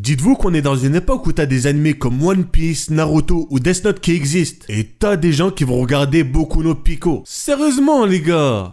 Dites-vous qu'on est dans une époque où t'as des animés comme One Piece, Naruto ou Death Note qui existent. Et t'as des gens qui vont regarder Boku no Pico. Sérieusement les gars.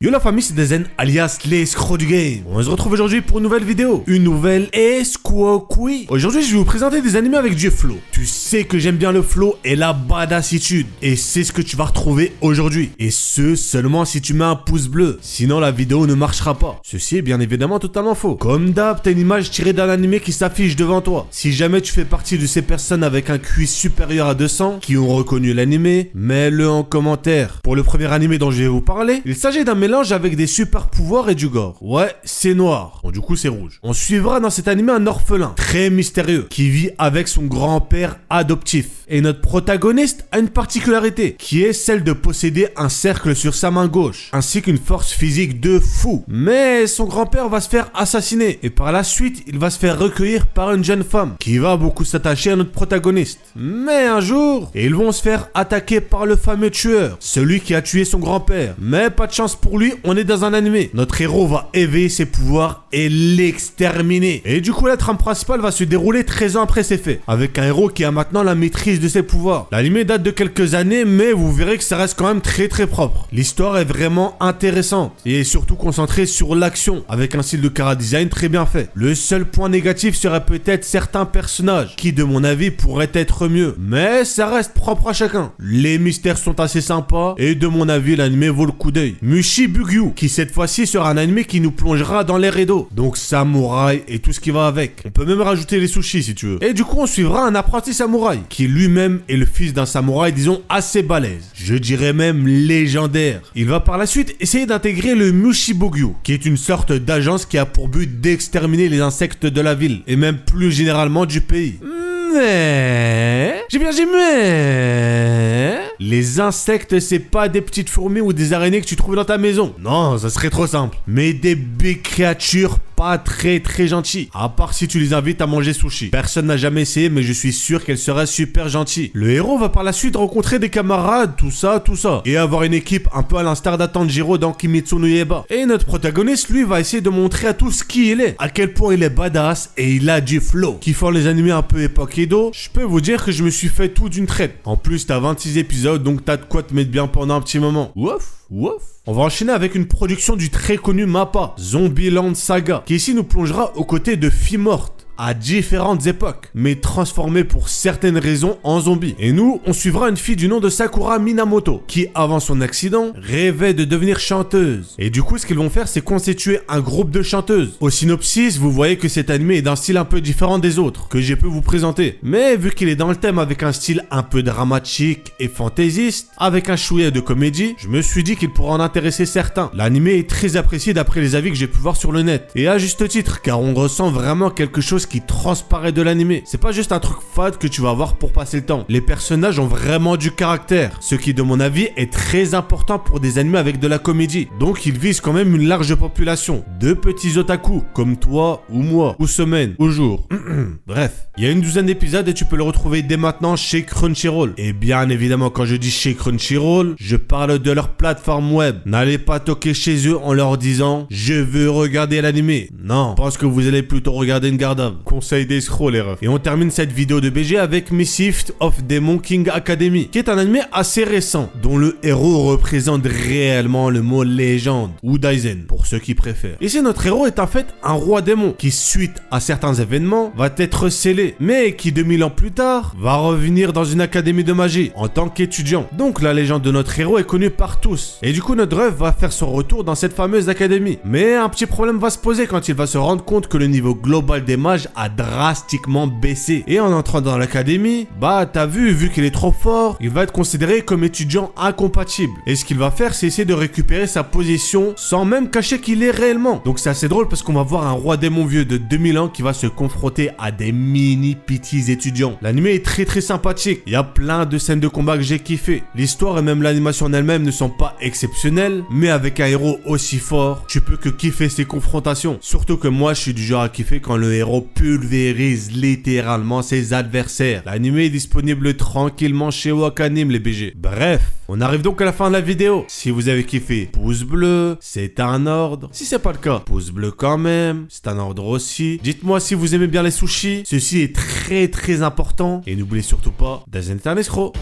Yo la famille, c'est Dezen alias les escrocs du game. On se retrouve aujourd'hui pour une nouvelle vidéo. Une nouvelle escroquerie. Aujourd'hui je vais vous présenter des animés avec du flow. Tu sais que j'aime bien le flow et la badassitude. Et c'est ce que tu vas retrouver aujourd'hui. Et ce seulement si tu mets un pouce bleu. Sinon la vidéo ne marchera pas. Ceci est bien évidemment totalement faux. Comme d'hab, t'as une image tirée d'un animé qui s'affiche devant toi. Si jamais tu fais partie de ces personnes avec un QI supérieur à 200 qui ont reconnu l'animé, mets-le en commentaire. Pour le premier animé dont je vais vous parler, il s'agit d'un mélange avec des super pouvoirs et du gore. Ouais, c'est noir. Bon, du coup, c'est rouge. On suivra dans cet animé un orphelin très mystérieux qui vit avec son grand-père adoptif. Et notre protagoniste a une particularité qui est celle de posséder un cercle sur sa main gauche ainsi qu'une force physique de fou. Mais son grand-père va se faire assassiner et par la suite, il va se faire recueillir par une jeune femme qui va beaucoup s'attacher à notre protagoniste. Mais un jour, ils vont se faire attaquer par le fameux tueur, celui qui a tué son grand-père. Mais pas de chance pour lui, on est dans un animé. Notre héros va éveiller ses pouvoirs et l'exterminer. Et du coup, la trame principale va se dérouler 13 ans après ses faits, avec un héros qui a maintenant la maîtrise de ses pouvoirs. L'animé date de quelques années, mais vous verrez que ça reste quand même très propre. L'histoire est vraiment intéressante et est surtout concentrée sur l'action, avec un style de chara-design très bien fait. Le seul point négatif serait peut-être certains personnages, qui de mon avis pourraient être mieux, mais ça reste propre à chacun. Les mystères sont assez sympas, et de mon avis l'animé vaut le coup d'œil. Mushi Bugyu, qui cette fois-ci sera un anime qui nous plongera dans l'air Edo, donc samouraï et tout ce qui va avec. On peut même rajouter les sushis si tu veux. Et du coup on suivra un apprenti samouraï, qui lui-même est le fils d'un samouraï disons assez balèze, je dirais même légendaire. Il va par la suite essayer d'intégrer le Mushi Bugyu, qui est une sorte d'agence qui a pour but d'exterminer les insectes de la ville, et même plus généralement du pays. Mais... Les insectes, c'est pas des petites fourmis ou des araignées que tu trouves dans ta maison. Non, ça serait trop simple. Mais des big créatures pas très gentilles. À part si tu les invites à manger sushi. Personne n'a jamais essayé, mais je suis sûr qu'elles seraient super gentilles. Le héros va par la suite rencontrer des camarades, tout ça. Et avoir une équipe un peu à l'instar d'Atanjiro dans Kimetsu no Yaiba. Et notre protagoniste, lui, va essayer de montrer à tous qui il est. À quel point il est badass et il a du flow. Kiffant les animés un peu époque Edo, je peux vous dire que je me suis fait tout d'une traite. En plus, t'as 26 épisodes, donc t'as de quoi te mettre bien pendant un petit moment. Ouf. On va enchaîner avec une production du très connu MAPPA, Zombieland Saga, qui ici nous plongera aux côtés de filles mortes à différentes époques, mais transformées pour certaines raisons en zombies. Et nous, on suivra une fille du nom de Sakura Minamoto, qui avant son accident, rêvait de devenir chanteuse. Et du coup, ce qu'ils vont faire, c'est constituer un groupe de chanteuses. Au synopsis, vous voyez que cet animé est d'un style un peu différent des autres, que j'ai pu vous présenter. Mais vu qu'il est dans le thème avec un style un peu dramatique et fantaisiste, avec un chouïa de comédie, je me suis dit qu'il pourrait en intéresser certains. L'animé est très apprécié d'après les avis que j'ai pu voir sur le net. Et à juste titre, car on ressent vraiment quelque chose qui transparaît de l'animé. C'est pas juste un truc fade que tu vas voir pour passer le temps. Les personnages ont vraiment du caractère, ce qui de mon avis est très important pour des animés avec de la comédie. Donc ils visent quand même une large population de petits otaku comme toi ou moi, ou semaine, ou jour. Bref, il y a une douzaine d'épisodes et tu peux le retrouver dès maintenant chez Crunchyroll. Et bien évidemment quand je dis chez Crunchyroll, je parle de leur plateforme web. N'allez pas toquer chez eux en leur disant je veux regarder l'animé. Non, je pense que vous allez plutôt regarder une garde. Conseil d'escroc les refs. Et on termine cette vidéo de BG avec Mischief of Demon King Academy, qui est un anime assez récent, dont le héros représente réellement le mot légende, ou Daizen, pour ceux qui préfèrent. Ici, notre héros est en fait un roi démon, qui suite à certains événements, va être scellé, mais qui 2000 ans plus tard, va revenir dans une académie de magie, en tant qu'étudiant. Donc la légende de notre héros est connue par tous. Et du coup, notre œuvre va faire son retour dans cette fameuse académie. Mais un petit problème va se poser quand il va se rendre compte que le niveau global des mages a drastiquement baissé. Et en entrant dans l'académie, bah t'as vu qu'il est trop fort, il va être considéré comme étudiant incompatible. Et ce qu'il va faire, c'est essayer de récupérer sa position sans même cacher qu'il est réellement. Donc c'est assez drôle parce qu'on va voir un roi démon vieux de 2000 ans qui va se confronter à des mini petits étudiants. L'anime est très sympathique. Il y a plein de scènes de combat que j'ai kiffé. L'histoire et même l'animation en elle-même ne sont pas exceptionnelles, mais avec un héros aussi fort, tu peux que kiffer ses confrontations. Surtout que moi, je suis du genre à kiffer quand le héros pulvérise littéralement ses adversaires. L'anime est disponible tranquillement chez Wakanim les BG. Bref, on arrive donc à la fin de la vidéo. Si vous avez kiffé, pouce bleu, c'est un ordre. Si c'est pas le cas, pouce bleu quand même, c'est un ordre aussi. Dites-moi si vous aimez bien les sushis, ceci est très important. Et n'oubliez surtout pas, Dazen est un escroc.